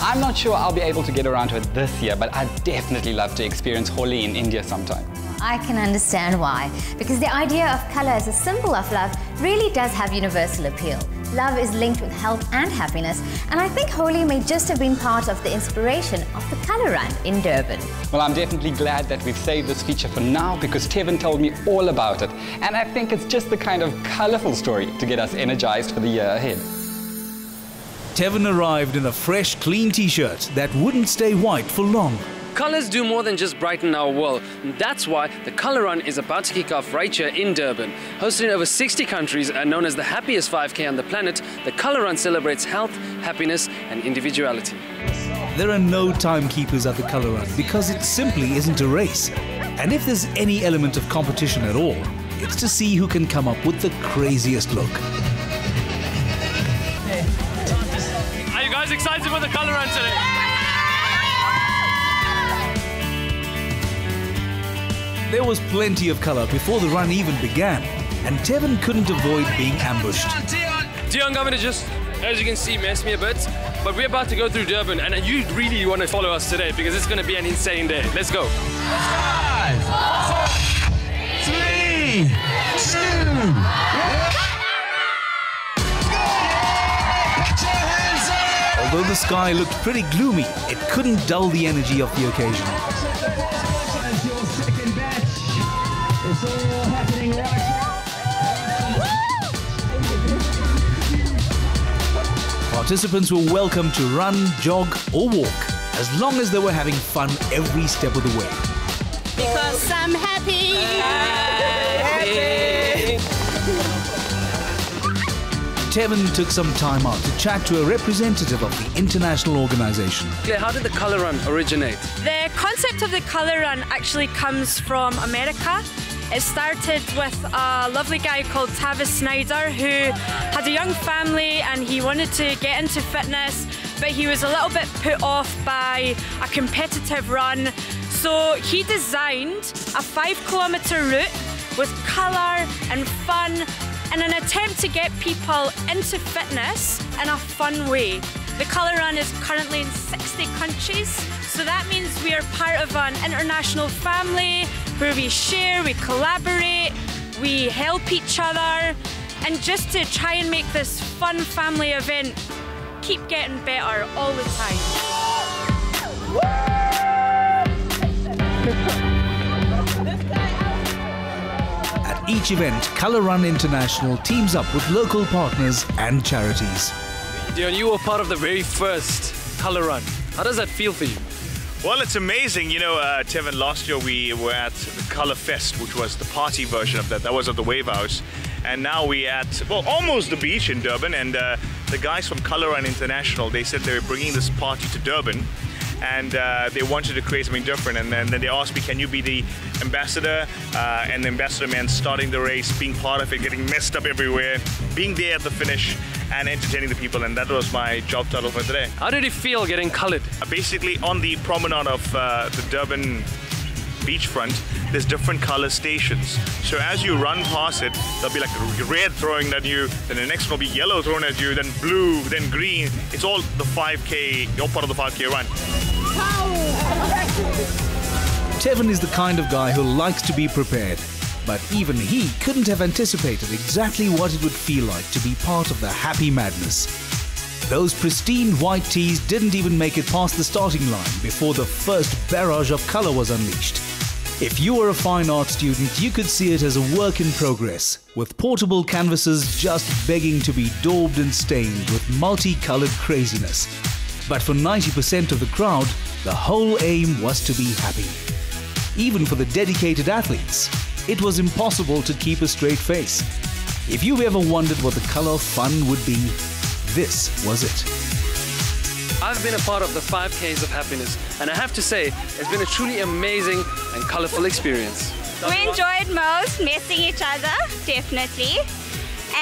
I'm not sure I'll be able to get around to it this year, but I'd definitely love to experience Holi in India sometime. I can understand why, because the idea of colour as a symbol of love really does have universal appeal. Love is linked with health and happiness, and I think Holi may just have been part of the inspiration of the colour run in Durban. Well, I'm definitely glad that we've saved this feature for now because Tevin told me all about it, and I think it's just the kind of colourful story to get us energized for the year ahead. Tevin arrived in a fresh, clean t-shirt that wouldn't stay white for long. Colours do more than just brighten our world. And that's why the Colour Run is about to kick off right here in Durban. Hosted in over 60 countries and known as the happiest 5K on the planet, the Colour Run celebrates health, happiness and individuality. There are no timekeepers at the Colour Run because it simply isn't a race. And if there's any element of competition at all, it's to see who can come up with the craziest look. Are you guys excited for the Colour Run today? There was plenty of colour before the run even began, and Tevin couldn't avoid being ambushed. Dion Governor just, as you can see, messed me a bit, but we're about to go through Durban, and you really want to follow us today because it's going to be an insane day. Let's go. 5, 4, 3, 2, Although the sky looked pretty gloomy, it couldn't dull the energy of the occasion. It's all happening right now. Participants were welcome to run, jog or walk, as long as they were having fun every step of the way. Because I'm happy. Tevin took some time out to chat to a representative of the international organization. Claire, how did the Colour Run originate? The concept of the Colour Run actually comes from America. It started with a lovely guy called Tavis Snyder who had a young family and he wanted to get into fitness, but he was a little bit put off by a competitive run. So he designed a 5-kilometre route with colour and fun in an attempt to get people into fitness in a fun way. The Colour Run is currently in 60 countries, so that means we are part of an international family where we share, we collaborate, we help each other, and just to try and make this fun family event keep getting better all the time. At each event, Colour Run International teams up with local partners and charities. Dion, you were part of the very first Colour Run. How does that feel for you? Well, it's amazing. You know, Tevin, last year we were at the Colour Fest, which was the party version of that. That was at the Wave House. And now we're at, well, almost the beach in Durban. And the guys from Colour Run International, they said they were bringing this party to Durban. And they wanted to create something different. And then they asked me, can you be the ambassador? And the ambassador meant starting the race, being part of it, getting messed up everywhere, being there at the finish, and entertaining the people, and that was my job title for today. How did it feel getting coloured? Basically, on the promenade of the Durban beachfront, there's different colour stations. So as you run past it, there'll be like red throwing at you, then the next one will be yellow thrown at you, then blue, then green. It's all the 5K, you're part of the 5K run. Tevin is the kind of guy who likes to be prepared. But even he couldn't have anticipated exactly what it would feel like to be part of the happy madness. Those pristine white tees didn't even make it past the starting line before the first barrage of colour was unleashed. If you were a fine art student, you could see it as a work in progress, with portable canvases just begging to be daubed and stained with multicoloured craziness. But for 90% of the crowd, the whole aim was to be happy. Even for the dedicated athletes, it was impossible to keep a straight face. If you've ever wondered what the colour of fun would be, this was it. I've been a part of the 5Ks of happiness, and I have to say, it's been a truly amazing and colourful experience. We enjoyed most messing each other, definitely.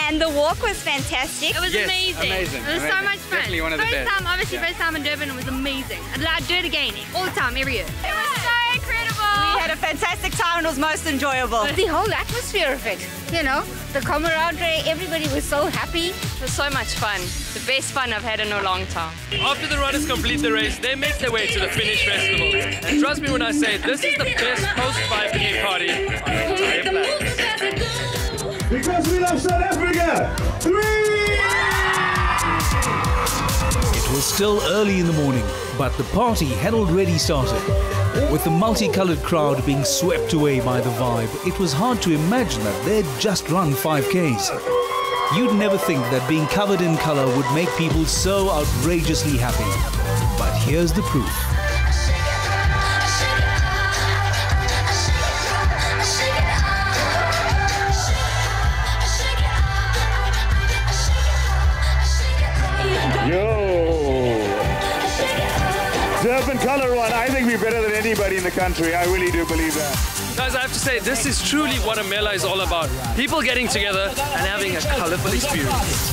And the walk was fantastic. It was amazing. It was so much fun. Definitely one of the best. First time in Durban, it was amazing. I'd do it again, all the time, every year. It was so incredible. We had a a fantastic time and it was most enjoyable. The whole atmosphere of it, you know, the camaraderie, everybody was so happy. It was so much fun. The best fun I've had in a long time. After the runners complete the race, they make their way to the finish festival. And trust me when I say this is the best post-5K party on the entire planet. Because we love South Africa. 3! It was still early in the morning, but the party had already started. With the multicolored crowd being swept away by the vibe, it was hard to imagine that they'd just run 5Ks. You'd never think that being covered in color would make people so outrageously happy. But here's the proof. Durban Colour Run, I think we're better than anybody in the country. I really do believe that. Guys, I have to say, this is truly what a Mela is all about. People getting together and having a colorful experience.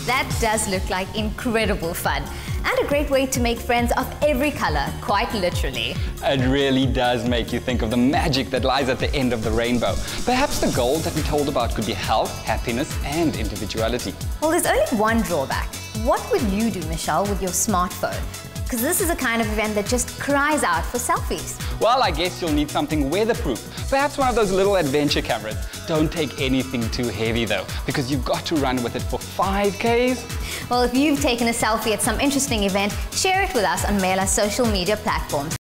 That does look like incredible fun and a great way to make friends of every color, quite literally. It really does make you think of the magic that lies at the end of the rainbow. Perhaps the goals that we told about could be health, happiness, and individuality. Well, there's only one drawback. What would you do, Michelle, with your smartphone? Because this is a kind of event that just cries out for selfies. Well, I guess you'll need something weatherproof. Perhaps one of those little adventure cameras. Don't take anything too heavy though, because you've got to run with it for 5Ks. Well, if you've taken a selfie at some interesting event, share it with us on Mela's social media platforms.